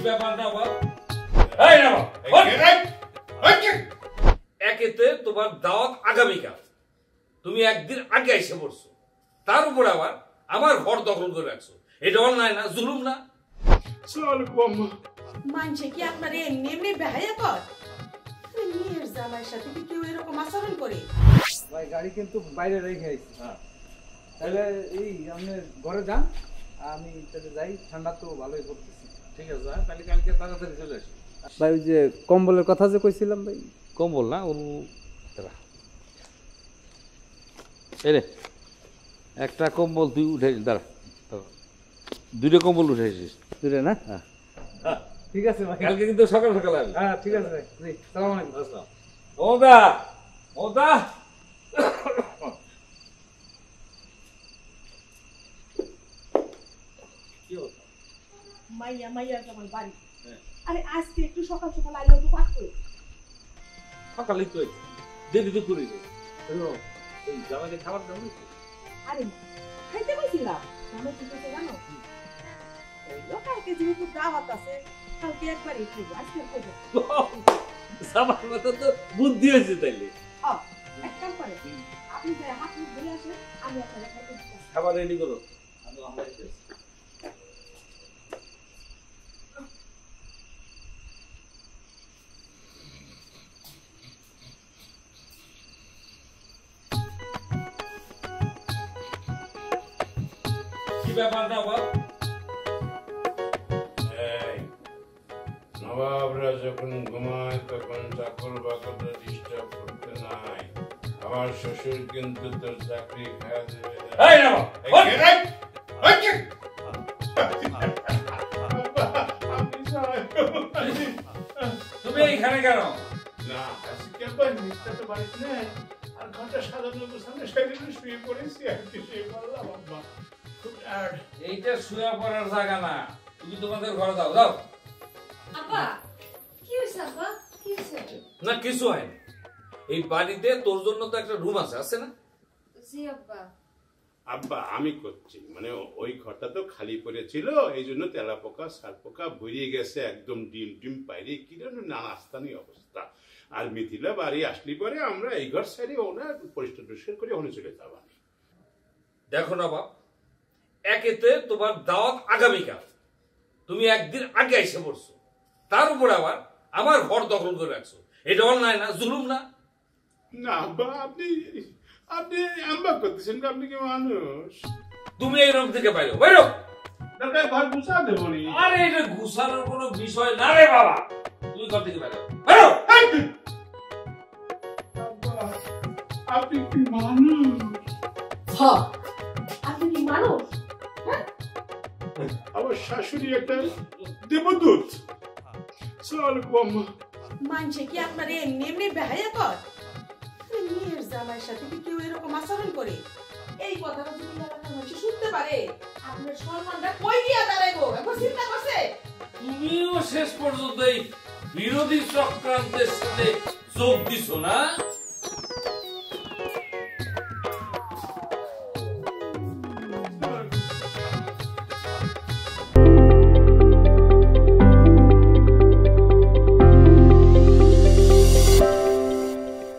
ব্যাপার না বাবা? এই না বাবা, একেতে তোমার দাওয়াত আগামীকাল, তুমি একদিন আগে এসে পড়ছো, তার উপর আবার আমার ঘর দখল করে রাখছো। এটা অন্যায় না, জুলুম না? মানছে কি আপনার এমনি এমনি বেহায়া কর? মেয়ের জামাইয়ের সাথে কি কেউ এরকম আচরণ করে? ভাই গাড়ি কিন্তু বাইরে রেখে আইছি। হ্যাঁ, তাহলে এই আপনি ঘরে যান, আমি তাহলে যাই, ঠান্ডা তো ভালোই পড়তেছি। ঠিক আছে, তাহলে কালকে তাড়াতাড়ি চলে আসি। ভাই ওই যে কম্বলের কথা যে কইছিলাম ভাই, কম্বল না এরে, একটা কম্বল তুই উঠে দাঁড়া, দুটো কম্বল উঠেছিস দূরে না? হ্যাঁ, ঠিক আছে ভাই, কালকে কিন্তু সকাল সকাল আসবি। হ্যাঁ ঠিক আছে ভাই, জি সালাম আলাইকুম। আসসালাম। মমতা, মমতা, মাইয়া মাইয়া যেমন বাড়ি। আরে আজকে একটু সকাল সকাল আইলো তো পাঠ করে। সকালে তো দেরি তো করি এই জামাইকে খাবার দাও নাকি? আরে খাইতে কইছিলাম, আমি কি করতে জানো? ওই কালকে যেহেতু দাওয়াত আছে, কালকে একবারই খাইবো, আজকে খাইবো। সাবার মতো তো বুদ্ধি হয়েছে তাইলে। এক কাম করে, আপনি যে হাত মুখ ধুয়ে আসেন, আমি আপনাকে খাইতে দিচ্ছি। খাবার রেডি করো, আমি আমরা এসে কি ব্যাপার না বাবা? নবাবরা যখন ঘুমায় তখন চাকর বাকররা ডিস্টার্ব করতে নাই। আমার শ্বশুর কিন্তু তোর চাকরি খাওয়া দেবে। এই নবাব, তুমি এইখানে কেন? না আজকে আবার মিথ্যা তো বাড়িতে নেই, আর ঘন্টা সাজানো গোছানো সেদিন শুয়ে পড়েছি আর কি, শুয়ে পড়লাম। আব্বা খুব টায়ার্ড। এইটা শুয়ে পড়ার জায়গা না, তুমি তোমাদের ঘরে যাও, যাও। আব্বা কি হইছে? আব্বা কি হইছে? না কিছু হয়নি, এই বাড়িতে তোর জন্য তো একটা রুম আছে, আছে না? জি আব্বা। আব্বা আমি করছি, মানে ওই ঘরটা তো খালি পড়েছিল, এই জন্য তেলা পোকা সার পোকা ভরিয়ে গেছে, একদম ডিম ডিম বাইরে কিরকম নানাস্তানি অবস্থা। আর মিথিলা বাড়ি আসলি পরে আমরা এই ঘর সাইডে ওনার পরিষ্কার টরিষ্কার করে ওখানে চলে যাবো। দেখো না বাপ, একেতে তোমার দাওয়াত আগামীকাল, তুমি একদিন আগে এসে পড়ছো, তার উপর আবার আমার ঘর দখল করে রাখছো। এটা অন্যায় না, জুলুম না? না আব্বা, আপনি আপনি আম্বা করতেছেন, আপনি কি মানুষ? তুমি এই রুম থেকে বাইরো, বাইরো। দরকার ঘর গুছা দেবো নি। আরে এটা ঘুষানোর কোনো বিষয় না রে বাবা, তুমি ঘর থেকে বাইরো, বাইরো। আব্বা আপনি কি মানুষ? হ্যাঁ, আপনি কি মানুষ? আমার শাশুড়ি একটা দেবদূত। চল আম্মা। মানছে কি আপনার এমনি এমনি বেহায়া কর? মেয়ের জামাইয়ের সাথে কি কেউ এরকম আচরণ করে? এই কথাটা যদি এলাকার মানুষ শুনতে পারে, আপনার সম্মানটা কই গিয়া দাঁড়াইবো? একবার চিন্তা করছে? তুমিও শেষ পর্যন্ত এই বিরোধী চক্রান্তের সাথে যোগ দিছো না?